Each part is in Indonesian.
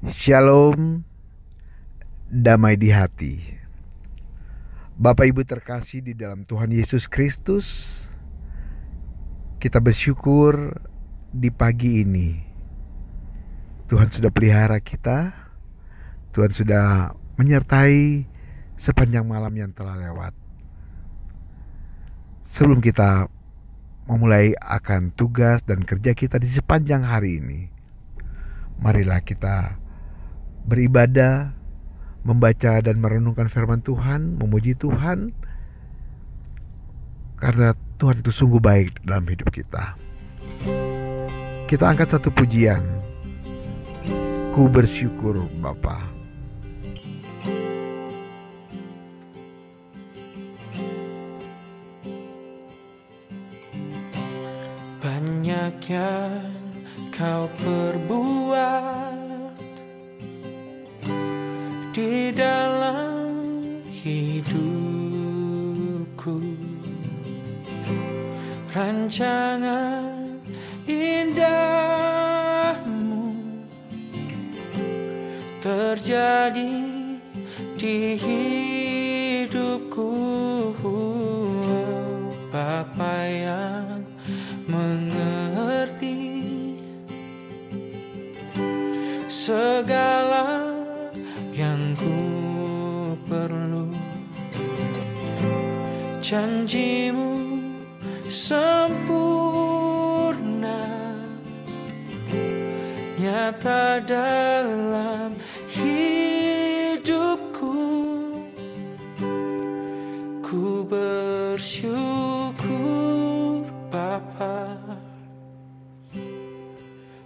Shalom, damai di hati. Bapak Ibu terkasih di dalam Tuhan Yesus Kristus, kita bersyukur di pagi ini Tuhan sudah pelihara kita, Tuhan sudah menyertai sepanjang malam yang telah lewat. Sebelum kita memulai akan tugas dan kerja kita di sepanjang hari ini, marilah kita beribadah, membaca dan merenungkan firman Tuhan, memuji Tuhan, karena Tuhan itu sungguh baik dalam hidup kita. Kita angkat satu pujian, Ku bersyukur Bapa. Banyak yang kau perbuat di dalam hidupku, rancangan indahmu terjadi di hidupku. Bapa yang mengerti segala yang ku perlu, janjimu sempurna, nyata dalam hidupku. Ku bersyukur Bapa,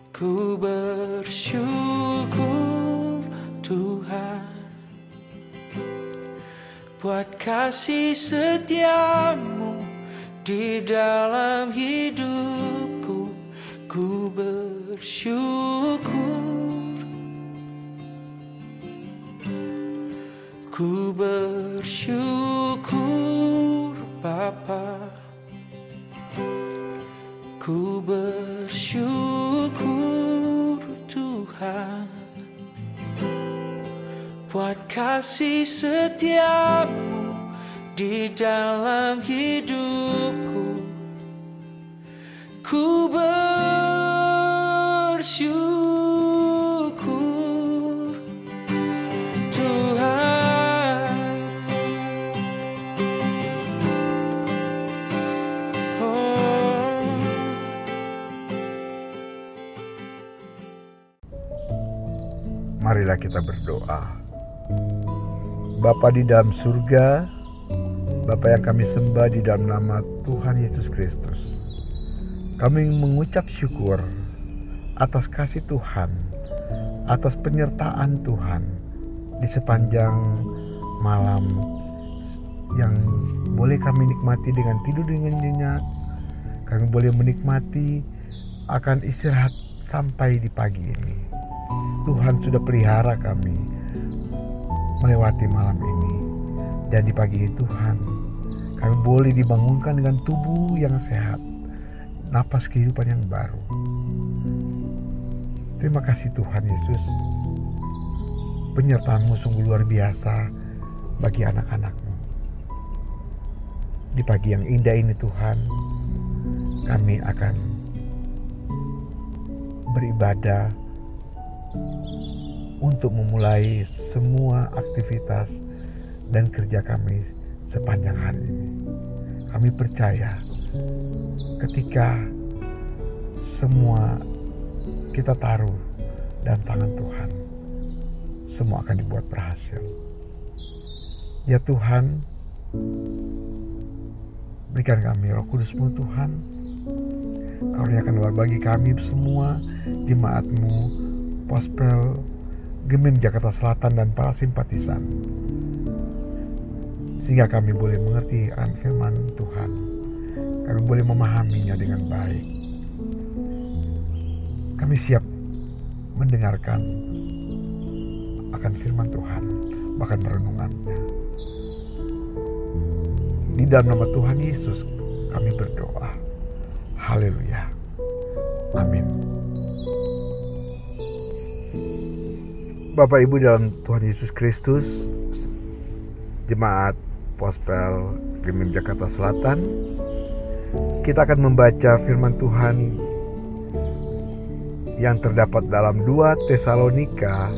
ku bersyukur Tuhan, buat kasih setiamu di dalam hidupku. Ku bersyukur, ku bersyukur Bapa, ku bersyukur Tuhan, buat kasih setiamu di dalam hidupku. Ku bersyukur Tuhan. Oh. Marilah kita berdoa. Bapa di dalam surga, Bapa yang kami sembah di dalam nama Tuhan Yesus Kristus, kami mengucap syukur atas kasih Tuhan, atas penyertaan Tuhan di sepanjang malam yang boleh kami nikmati dengan tidur dengan nyenyak. Kami boleh menikmati akan istirahat sampai di pagi ini. Tuhan sudah pelihara kami melewati malam ini, dan di pagi ini Tuhan, kami boleh dibangunkan dengan tubuh yang sehat, napas kehidupan yang baru. Terima kasih Tuhan Yesus, penyertaan-Mu sungguh luar biasa bagi anak-anak-Mu. Di pagi yang indah ini Tuhan, kami akan beribadah untuk memulai semua aktivitas dan kerja kami sepanjang hari ini. Kami percaya ketika semua kita taruh dalam tangan Tuhan, semua akan dibuat berhasil. Ya Tuhan, berikan kami Roh Kudus-Mu Tuhan, karuniakan bagi kami semua jemaat-Mu, Pospel, Gemim Jakarta Selatan dan para simpatisan, sehingga kami boleh mengerti akan firman Tuhan, kami boleh memahaminya dengan baik. Kami siap mendengarkan akan firman Tuhan, bahkan merenungannya. Di dalam nama Tuhan Yesus kami berdoa. Haleluya. Amin. Bapak Ibu dalam Tuhan Yesus Kristus, Jemaat Gospel Glimim Jakarta Selatan, kita akan membaca firman Tuhan yang terdapat dalam 2 Tesalonika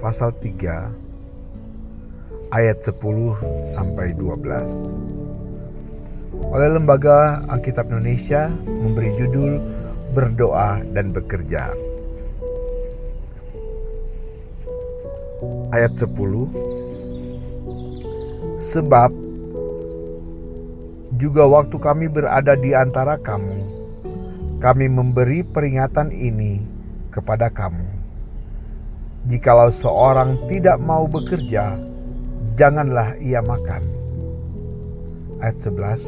pasal 3 ayat 10 sampai 12 oleh Lembaga Alkitab Indonesia, memberi judul Berdoa dan Bekerja. Ayat 10, sebab juga waktu kami berada di antara kamu, kami memberi peringatan ini kepada kamu. Jikalau seorang tidak mau bekerja, janganlah ia makan. Ayat 11,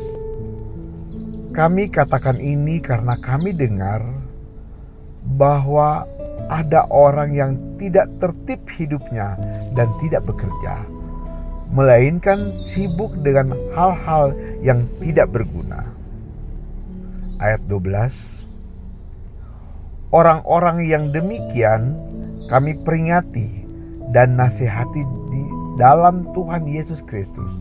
kami katakan ini karena kami dengar bahwa ada orang yang tidak tertib hidupnya dan tidak bekerja, melainkan sibuk dengan hal-hal yang tidak berguna. Ayat 12, orang-orang yang demikian kami peringati dan nasihati di dalam Tuhan Yesus Kristus,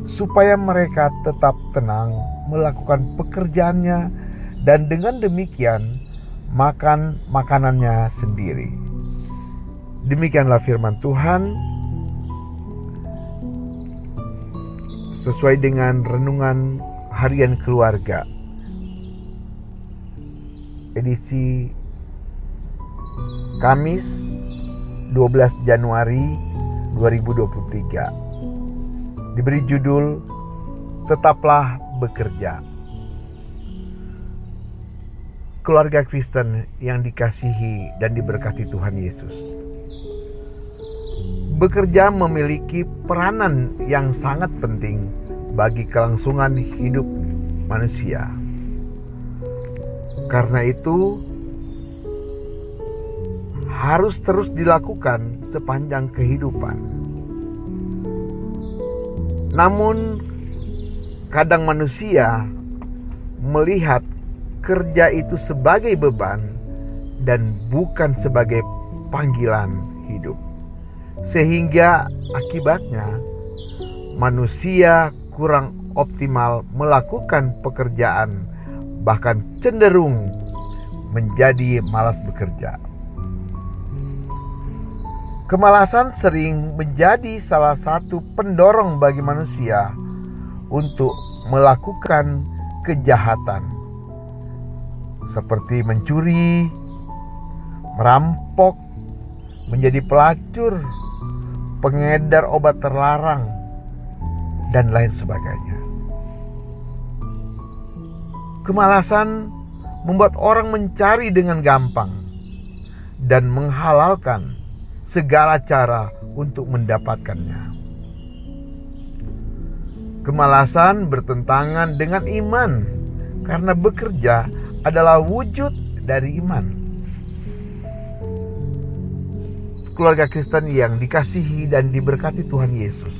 supaya mereka tetap tenang melakukan pekerjaannya dan dengan demikian makan makanannya sendiri. Demikianlah firman Tuhan sesuai dengan renungan harian keluarga edisi Kamis 12 Januari 2023. Diberi judul Tetaplah Bekerja. Keluarga Kristen yang dikasihi dan diberkati Tuhan Yesus, bekerja memiliki peranan yang sangat penting bagi kelangsungan hidup manusia. Karena itu harus terus dilakukan sepanjang kehidupan. Namun kadang manusia melihat kerja itu sebagai beban dan bukan sebagai panggilan hidup. Sehingga akibatnya manusia kurang optimal melakukan pekerjaan, bahkan cenderung menjadi malas bekerja. Kemalasan sering menjadi salah satu pendorong bagi manusia untuk melakukan kejahatan seperti mencuri, merampok, menjadi pelacur, pengedar obat terlarang, dan lain sebagainya. Kemalasan membuat orang mencari dengan gampang dan menghalalkan segala cara untuk mendapatkannya. Kemalasan bertentangan dengan iman, karena bekerja adalah wujud dari iman. Keluarga Kristen yang dikasihi dan diberkati Tuhan Yesus,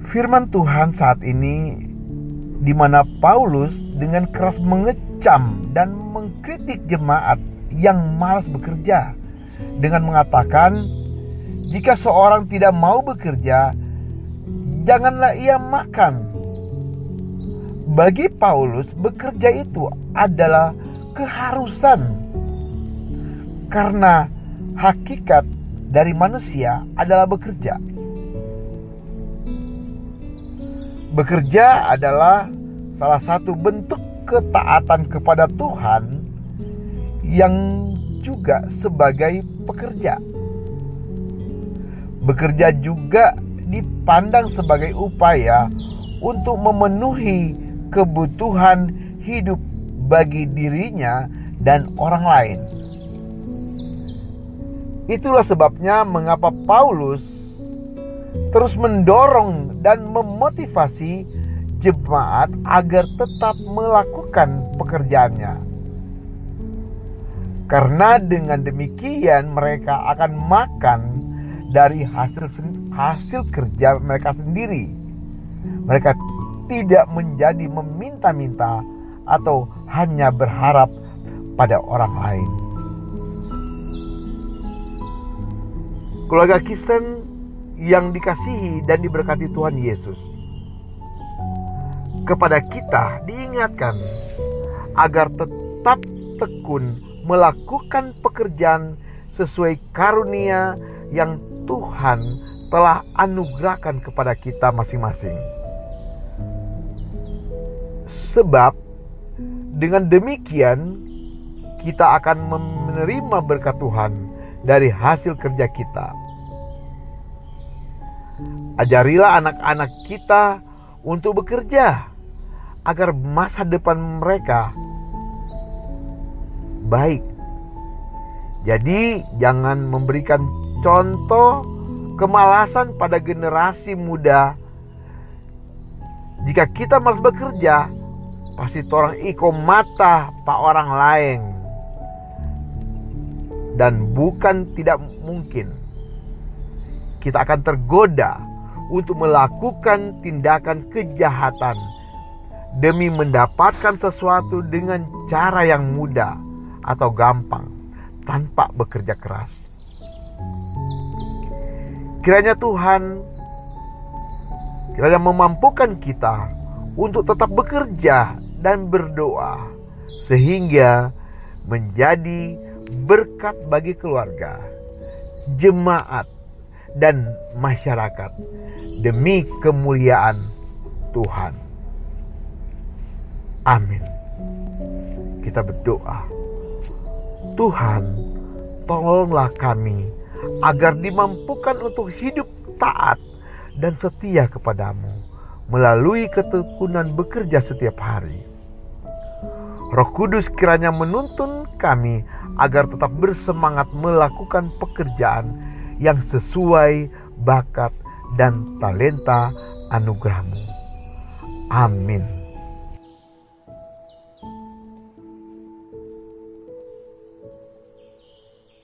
firman Tuhan saat ini di mana Paulus dengan keras mengecam dan mengkritik jemaat yang malas bekerja dengan mengatakan, jika seorang tidak mau bekerja, janganlah ia makan. Bagi Paulus, bekerja itu adalah keharusan, karena hakikat dari manusia adalah bekerja. Bekerja adalah salah satu bentuk ketaatan kepada Tuhan yang juga sebagai pekerja. Bekerja juga dipandang sebagai upaya untuk memenuhi kebutuhan hidup bagi dirinya dan orang lain. Itulah sebabnya mengapa Paulus terus mendorong dan memotivasi jemaat agar tetap melakukan pekerjaannya. Karena dengan demikian mereka akan makan dari hasil kerja mereka sendiri. Mereka tidak menjadi meminta-minta atau hanya berharap pada orang lain. Keluarga Kristen yang dikasihi dan diberkati Tuhan Yesus, kepada kita diingatkan agar tetap tekun melakukan pekerjaan sesuai karunia yang Tuhan telah anugerahkan kepada kita masing-masing. Sebab dengan demikian kita akan menerima berkat Tuhan dari hasil kerja kita. Ajarilah anak-anak kita untuk bekerja agar masa depan mereka baik. Jadi jangan memberikan contoh kemalasan pada generasi muda. Jika kita malas bekerja, pasti torang iko mata pa orang lain. Dan bukan tidak mungkin kita akan tergoda untuk melakukan tindakan kejahatan demi mendapatkan sesuatu dengan cara yang mudah atau gampang tanpa bekerja keras. Kiranya Tuhan memampukan kita untuk tetap bekerja dan berdoa sehingga menjadi berkat bagi keluarga, jemaat, dan masyarakat demi kemuliaan Tuhan. Amin. Kita berdoa. Tuhan, tolonglah kami agar dimampukan untuk hidup taat dan setia kepadamu melalui ketekunan bekerja setiap hari. Roh Kudus kiranya menuntun kami agar tetap bersemangat melakukan pekerjaan yang sesuai bakat dan talenta anugerah-Mu. Amin.